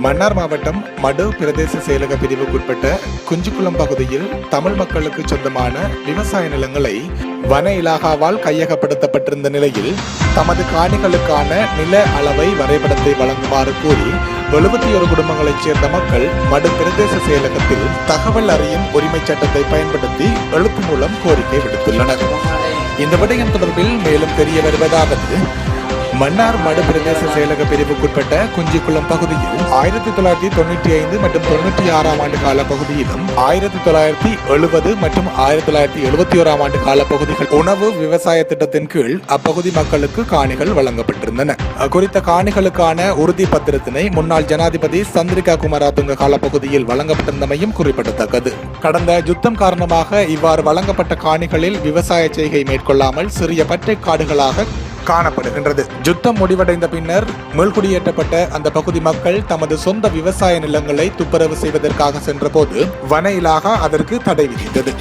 மன்னார் மாவட்டம் மடு பிரதேச செயலக பிரிவுக்குட்பட்ட குஞ்சுக்குளம் பகுதியில் தமிழ் மக்களுக்கு சொந்தமான விவசாய நிலங்களை வன இலாகாவால் கையகப்படுத்தப்பட்டிருந்த நிலையில் தமது காணிகளுக்கான நில அளவை வரைபடத்தை வழங்குமாறு கூறி 71 குடும்பங்களைச் சேர்ந்த மக்கள் மடு பிரதேச செயலகத்தில் தகவல் அறியும் உரிமை சட்டத்தை பயன்படுத்தி எழுத்து மூலம் கோரிக்கை விடுத்துள்ளனர். இந்த விடயம் தொடர்பில் மேலும் தெரிய வருவதாவது, மன்னார் மடு பிரதேச செயலக பிரிவுக்குட்பட்ட குஞ்சிக்குளம் பகுதியில் 1995 மற்றும் 96 ஆண்டு கால பகுதியிலும் 1970 மற்றும் 1971 ஆண்டு கால பகுதிகள் உணவு விவசாய திட்டத்தின் கீழ் அப்பகுதி மக்களுக்கு காணிகள் வழங்கப்பட்டிருந்தன. குறித்த காணிகளுக்கான உறுதி பத்திரத்தினை முன்னாள் ஜனாதிபதி சந்திரிகா குமாரதுங்க காலப்பகுதியில் வழங்கப்பட்டிருந்தமையும் குறிப்பிடத்தக்கது. கடந்த யுத்தம் காரணமாக இவ்வாறு வழங்கப்பட்ட காணிகளில் விவசாய செய்கை மேற்கொள்ளாமல் சிறிய பட்டை காடுகளாக காணப்படுகின்றது. யுத்தம் முடிவடைந்த பின்னர் மீள்குடியேற்றப்பட்ட அந்த பகுதி மக்கள் தமது சொந்த விவசாய நிலங்களை துப்புரவு செய்வதற்காக சென்றபோது வன இலாகா அதற்கு தடை விதித்தது.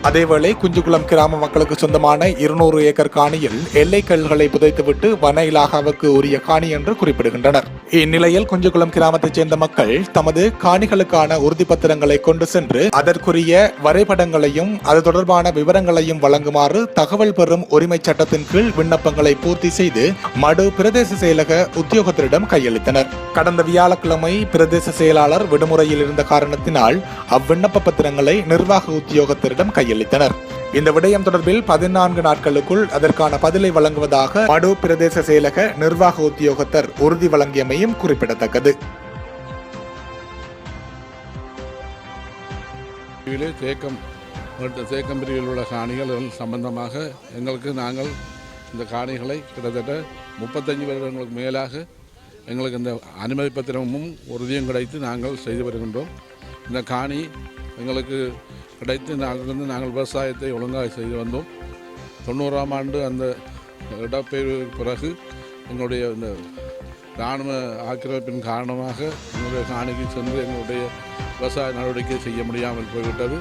அதேவேளை குஞ்சுக்குளம் கிராம மக்களுக்கு சொந்தமான 200 ஏக்கர் காணியில் எல்லை கல்களை புதைத்துவிட்டு வன இலாகாவுக்கு உரிய காணி என்று குறிப்பிடுகின்றனர். இந்நிலையில் குஞ்சுக்குளம் கிராமத்தைச் சேர்ந்த மக்கள் தமது காணிகளுக்கான உறுதிப்பத்திரங்களை கொண்டு சென்று அதற்குரிய வரைபடங்களையும் அது தொடர்பான விவரங்களையும் வழங்குமாறு தகவல் பெறும் உரிமை சட்டத்தின் கீழ் விண்ணப்பங்களை பூர்த்தி செய்து மடு பிரதேச செயலக உத்தியோகத்தரிடம் கையளித்தனர். கடந்த வியாழக்கிழமை பிரதேச செயலாளர் விடுமுறையில் இருந்த காரணத்தினால் அவ்விண்ணப்ப பத்திரங்களை நிர்வாக உத்தியோகத்தரிடம் கையளித்தனர். இந்த விடயம் தொடர்பில் 14 நாட்களுக்குள் அதற்கான பதிலை வழங்குவதாக மடு பிரதேச செயலக நிர்வாக உத்தியோகத்தர் உறுதி வழங்கியமையும் குறிப்பிடத்தக்கது. தேக்கம் பிரிவில் உள்ள காணிகள் சம்பந்தமாக நாங்கள் இந்த காணிகளை கிட்டத்தட்ட 35 வருடங்களுக்கு மேலாக எங்களுக்கு இந்த அனுமதி பத்திரமும் உறுதியும் கிடைத்து நாங்கள் செய்து வருகின்றோம். இந்த காணி எங்களுக்கு கிடைத்து நாங்கள் விவசாயத்தை ஒழுங்காக செய்து வந்தோம். 90ஆம் ஆண்டு அந்த இடப்பெயர்வுக்கு பிறகு எங்களுடைய இந்த இராணுவ ஆக்கிரமிப்பின் காரணமாக எங்களுடைய காணிக்கு சென்று எங்களுடைய விவசாய நடவடிக்கை செய்ய முடியாமல் போய்விட்டது.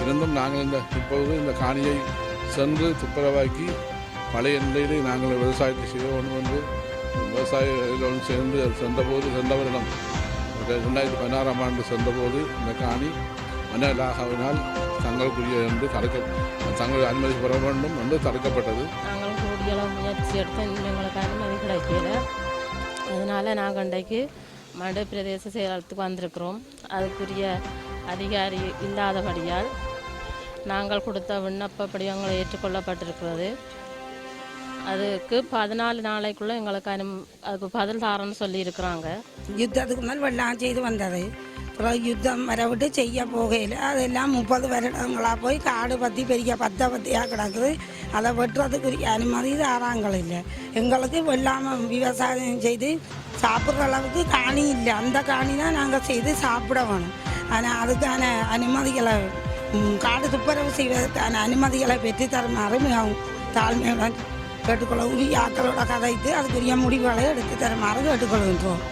இருந்தும் நாங்கள் இப்பொழுது இந்த காணியை சென்று துப்புரவாக்கி பழைய நிலையிலே நாங்கள் விவசாயத்தை செய்ய வேண்டும் என்று விவசாயிகளுடன் சேர்ந்து சென்ற வருடம் 2016ஆம் ஆண்டு சென்றபோது இந்த காணி வன இலாகாவினால் தங்களுக்குரிய என்று தங்கள் அனுமதி பெற வேண்டும் என்று தடுக்கப்பட்டது. நாங்கள் கூடிய முயற்சி எடுத்து எங்களுக்கு அனுமதி கிடைக்கல. அதனால் நாங்கள் இன்றைக்கு மடு பிரதேச செயலகத்துக்கு வந்திருக்கிறோம். அதுக்குரிய அதிகாரி இல்லாதபடியால் நாங்கள் கொடுத்த விண்ணப்ப படிவங்களை ஏற்றுக்கொள்ளப்பட்டிருக்கிறது. அதுக்கு 14 நாளைக்குள்ளே எங்களுக்கு அதுக்கு பதில் தாரன்னு சொல்லியிருக்கிறாங்க. யுத்தத்துக்கு முதல் வெள்ளம் செய்து வந்தது. அப்புறம் யுத்தம் வர விட்டு செய்ய போகையில் அதெல்லாம் 30 வருடங்களாக போய் காடு பற்றி பெரிய பத்தியாக கிடக்குது. அதை வெட்டுறதுக்குரிய அனுமதி தாராங்கள் இல்லை. எங்களுக்கு வெள்ளாமல் விவசாயம் செய்து சாப்பிட்ற அளவுக்கு காணி இல்லை. அந்த காணி தான் நாங்கள் செய்து சாப்பிட வேணும். ஆனால் அதுக்கான அனுமதிகளை காடு துப்புரவு செய்வதற்கான அனுமதிகளை பெற்று தருமாறு மிகவும் தாழ்மையுடன் கேட்டுக்கொள்ள உரிய ஆக்களோட கதைத்து அதுக்குரிய முடிவுகளை எடுத்து தருமாறு கேட்டுக்கொள்கின்றோம்.